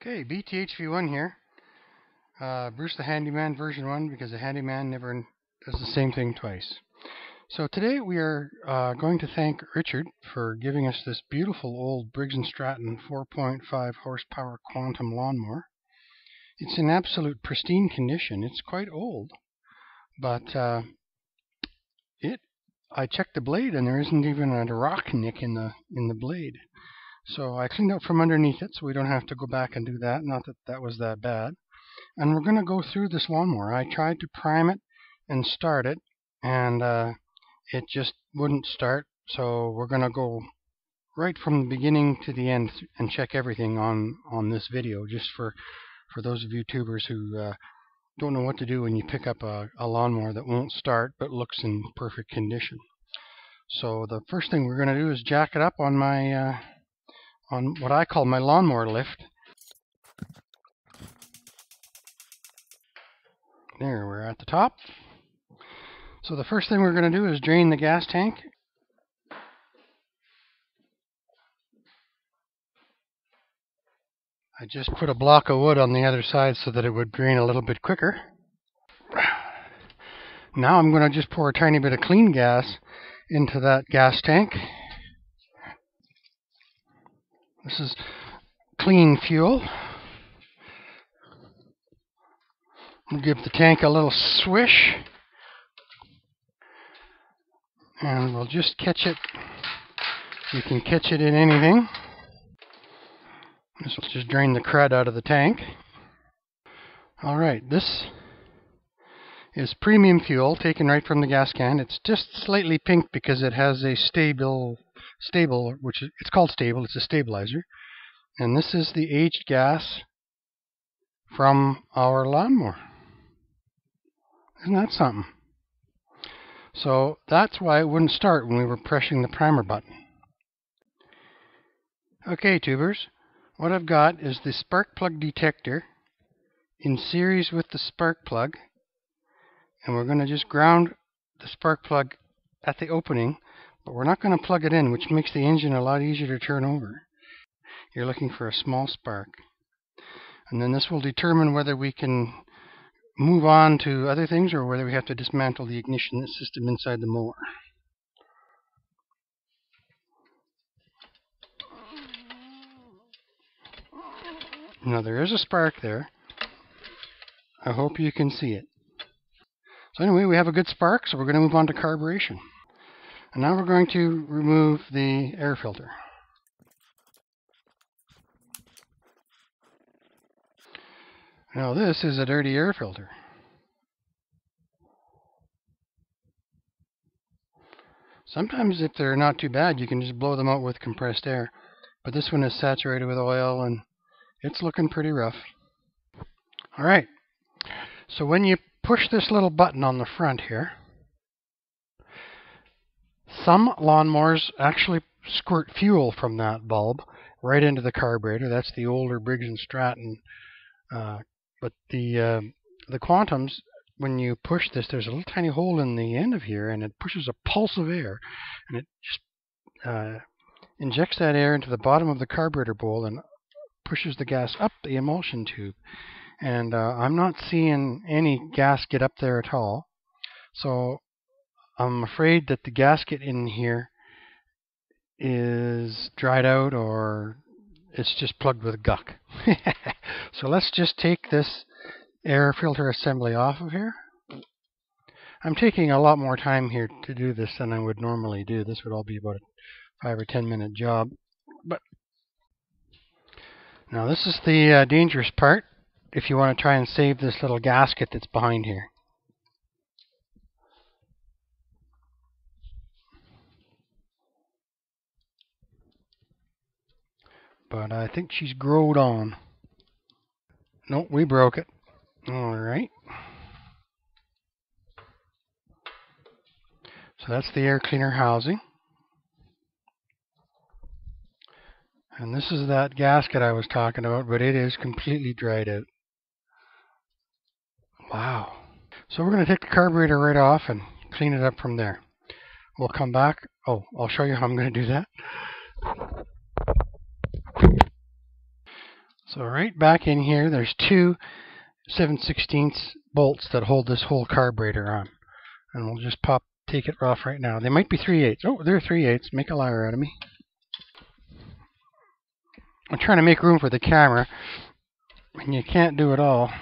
Okay, BTHV1 here. Bruce the Handyman version 1, because the Handyman never does the same thing twice. So today we are going to thank Richard for giving us this beautiful old Briggs and Stratton 4.5 horsepower quantum lawnmower. It's in absolute pristine condition. It's quite old, but I checked the blade and there isn't even a rock nick in the blade. So I cleaned out from underneath it, so we don't have to go back and do that. Not that that was that bad. And we're going to go through this lawnmower. I tried to prime it and start it, and it just wouldn't start. So we're going to go right from the beginning to the end and check everything on this video, just for those of you tubers who don't know what to do when you pick up a lawnmower that won't start but looks in perfect condition. So the first thing we're going to do is jack it up on my on what I call my lawnmower lift. There, we're at the top. So the first thing we're going to do is drain the gas tank. I just put a block of wood on the other side so that it would drain a little bit quicker. Now I'm going to just pour a tiny bit of clean gas into that gas tank. This is clean fuel. We'll give the tank a little swish, and we'll just catch it. You can catch it in anything. This will just drain the crud out of the tank. Alright, this is premium fuel taken right from the gas can. It's just slightly pink because it has a stable, which it's called stable, it's a stabilizer. And this is the aged gas from our lawnmower. Isn't that something? So that's why it wouldn't start when we were pressing the primer button. Okay, tubers, what I've got is the spark plug detector in series with the spark plug, and we're going to just ground the spark plug at the opening, but we're not going to plug it in, which makes the engine a lot easier to turn over. You're looking for a small spark. And then this will determine whether we can move on to other things or whether we have to dismantle the ignition system inside the mower. Now there is a spark there. I hope you can see it. So anyway, we have a good spark, so we're going to move on to carburation. And now we're going to remove the air filter. Now this is a dirty air filter. Sometimes if they're not too bad, you can just blow them out with compressed air. But this one is saturated with oil and it's looking pretty rough. Alright, so when you push this little button on the front here, some lawnmowers actually squirt fuel from that bulb right into the carburetor. That's the older Briggs and Stratton. But the Quantums, when you push this, there's a little tiny hole in the end of here, and it pushes a pulse of air, and it just injects that air into the bottom of the carburetor bowl and pushes the gas up the emulsion tube. And I'm not seeing any gasket up there at all, so I'm afraid that the gasket in here is dried out, or it's just plugged with guck. So let's just take this air filter assembly off of here. I'm taking a lot more time here to do this than I would normally do. This would all be about a 5 or 10 minute job. But now this is the dangerous part if you want to try and save this little gasket that's behind here. But I think she's growed on. Nope, we broke it. Alright. So that's the air cleaner housing. And this is that gasket I was talking about, but it is completely dried out. Wow. So we're going to take the carburetor right off and clean it up from there. We'll come back. Oh, I'll show you how I'm going to do that. So right back in here, there's two 7/16 bolts that hold this whole carburetor on. And we'll just take it off right now. They might be 3/8. Oh, they're 3/8. Make a liar out of me. I'm trying to make room for the camera, and you can't do it all.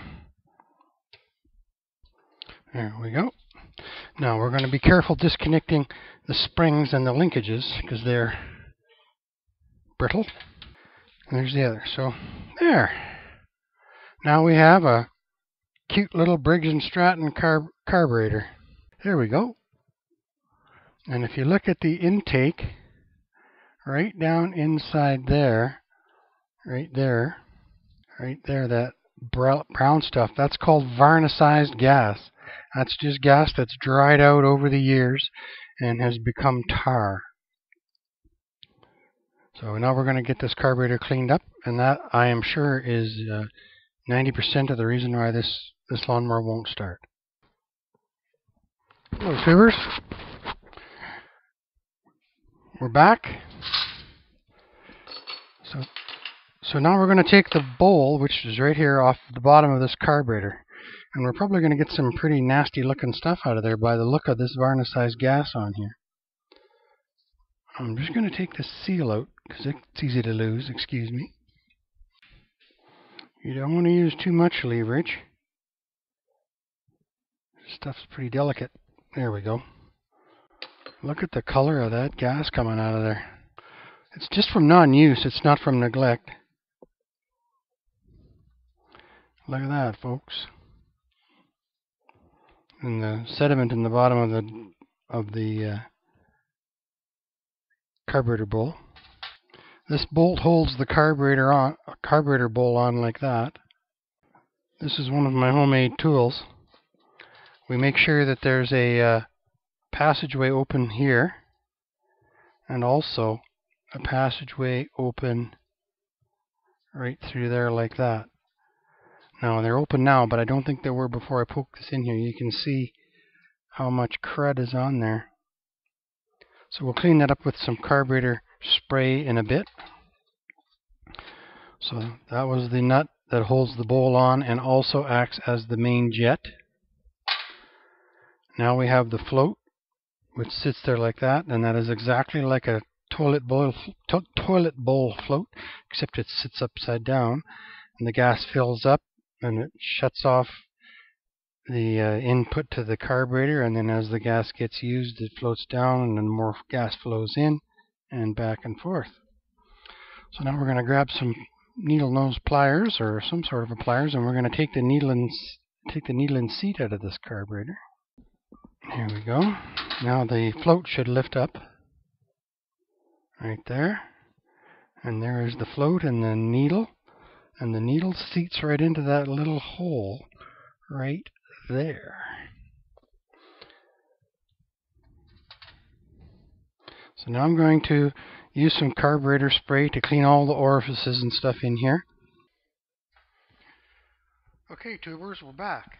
There we go. Now we're going to be careful disconnecting the springs and the linkages because they're brittle. And there's the other. So there. Now we have a cute little Briggs and Stratton carburetor. There we go. And if you look at the intake, right down inside there, right there, that brown stuff, that's called varnicized gas. That's just gas that's dried out over the years and has become tar. So now we're going to get this carburetor cleaned up, and that, I am sure, is 90% of the reason why this lawnmower won't start. Hello, tubers. We're back. So now we're going to take the bowl, which is right here, off the bottom of this carburetor. And we're probably going to get some pretty nasty looking stuff out of there by the look of this varnicized gas on here. I'm just going to take the seal out because it's easy to lose, excuse me. You don't want to use too much leverage. Stuff's pretty delicate. There we go. Look at the color of that gas coming out of there. It's just from non-use, it's not from neglect. Look at that, folks. And the sediment in the bottom of the carburetor bowl. This bolt holds the carburetor bowl on like that. This is one of my homemade tools. We make sure that there's a passageway open here, and also a passageway open right through there like that. Now they're open now, but I don't think they were before I poked this in here. You can see how much crud is on there. So we'll clean that up with some carburetor spray in a bit. So that was the nut that holds the bowl on and also acts as the main jet. Now we have the float, which sits there like that, and that is exactly like a toilet bowl float, except it sits upside down, and the gas fills up and it shuts off the input to the carburetor, and then as the gas gets used, it floats down and then more gas flows in and back and forth. So now we're going to grab some needle nose pliers or some sort of a pliers, and we're going to take the needle and seat out of this carburetor. Here we go. Now the float should lift up right there, and there is the float and the needle seats right into that little hole right there. So now I'm going to use some carburetor spray to clean all the orifices and stuff in here. Okay, tubers, we're back.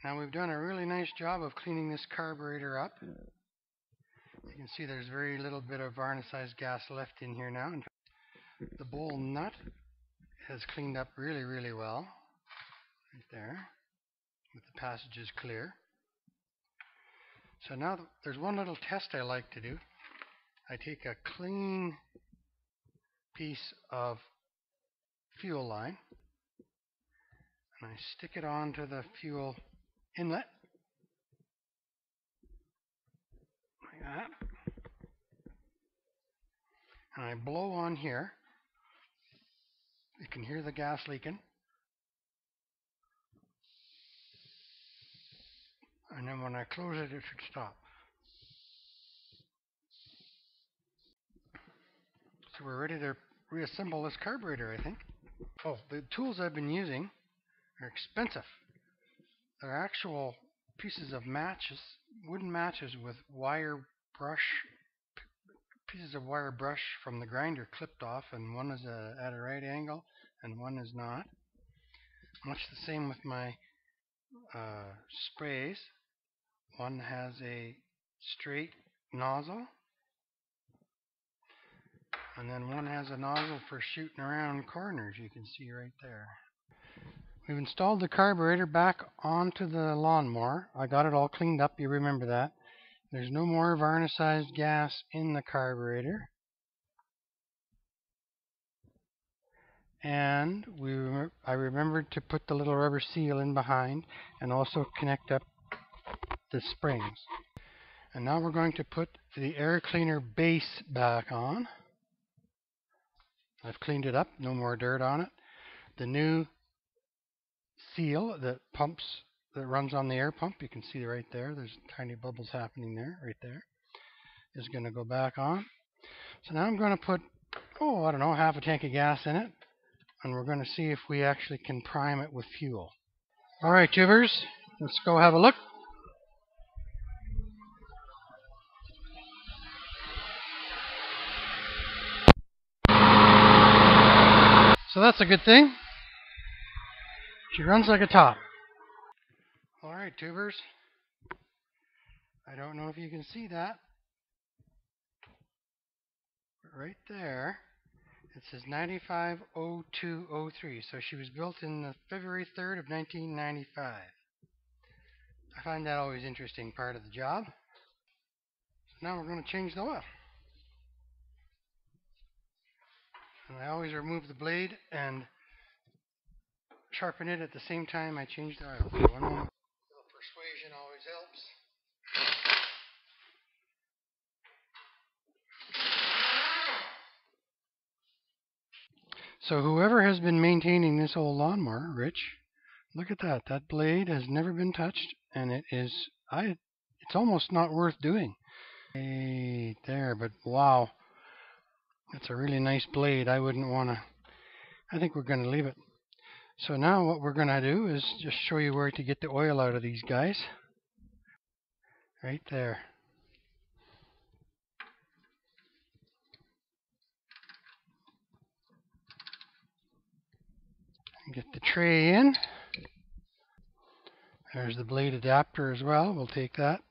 Now we've done a really nice job of cleaning this carburetor up. You can see there's very little bit of varnicized gas left in here now. The bowl nut has cleaned up really, really well. Right there, with the passages clear. So now there's one little test I like to do. I take a clean piece of fuel line and I stick it onto the fuel inlet like that, and I blow on here. You can hear the gas leaking, and then when I close it, it should stop. So we're ready to reassemble this carburetor, I think. Oh, the tools I've been using are expensive. They're actual pieces of matches, wooden matches with pieces of wire brush from the grinder clipped off, and one is at a right angle and one is not. Much the same with my sprays. One has a straight nozzle And then one has a nozzle for shooting around corners, you can see right there. We've installed the carburetor back onto the lawnmower. I got it all cleaned up, you remember that. There's no more varnicized gas in the carburetor. And I remembered to put the little rubber seal in behind and also connect up the springs. And now we're going to put the air cleaner base back on. I've cleaned it up, no more dirt on it. The new seal that runs on the air pump, you can see right there, there's tiny bubbles happening there, right there, is going to go back on. So now I'm going to put, I don't know, half a tank of gas in it, and we're going to see if we actually can prime it with fuel. Alright, tubers, let's go have a look. So that's a good thing. She runs like a top. Alright, tubers. I don't know if you can see that. But right there, it says 950203. So she was built in the February 3rd of 1995. I find that always interesting part of the job. So now we're going to change the oil. And I always remove the blade and sharpen it at the same time I change the oil. So one moment. A little persuasion always helps. So whoever has been maintaining this old lawnmower, Rich, look at that. That blade has never been touched, and it's almost not worth doing. Hey, there, but wow. That's a really nice blade. I wouldn't want to. I think we're going to leave it. So now what we're going to do is just show you where to get the oil out of these guys. Right there. Get the tray in. There's the blade adapter as well. We'll take that.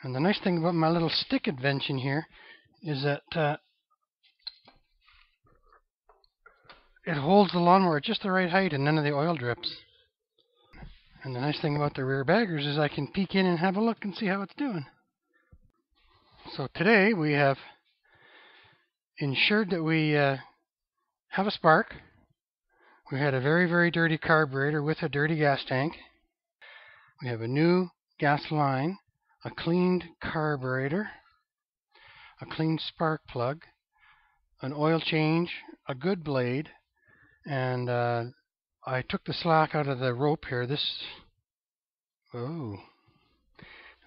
And the nice thing about my little stick invention here is that it holds the lawnmower at just the right height and none of the oil drips. And the nice thing about the rear baggers is I can peek in and have a look and see how it's doing. So today we have ensured that we have a spark. We had a very, very dirty carburetor with a dirty gas tank. We have a new gas line, a cleaned carburetor, a clean spark plug, an oil change, a good blade, and I took the slack out of the rope here.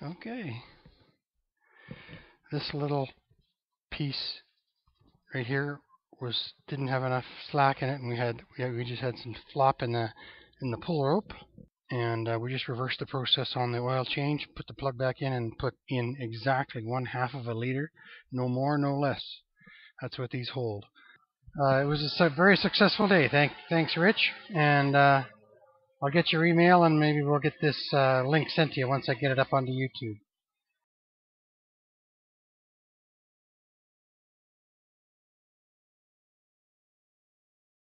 Okay. This little piece right here didn't have enough slack in it, and we just had some flop in the pull rope, and we just reversed the process on the oil change, put the plug back in, and put in exactly 1/2 of a liter, no more, no less. That's what these hold. It was a very successful day. Thanks, Rich, and I'll get your email, and maybe we'll get this link sent to you once I get it up onto YouTube.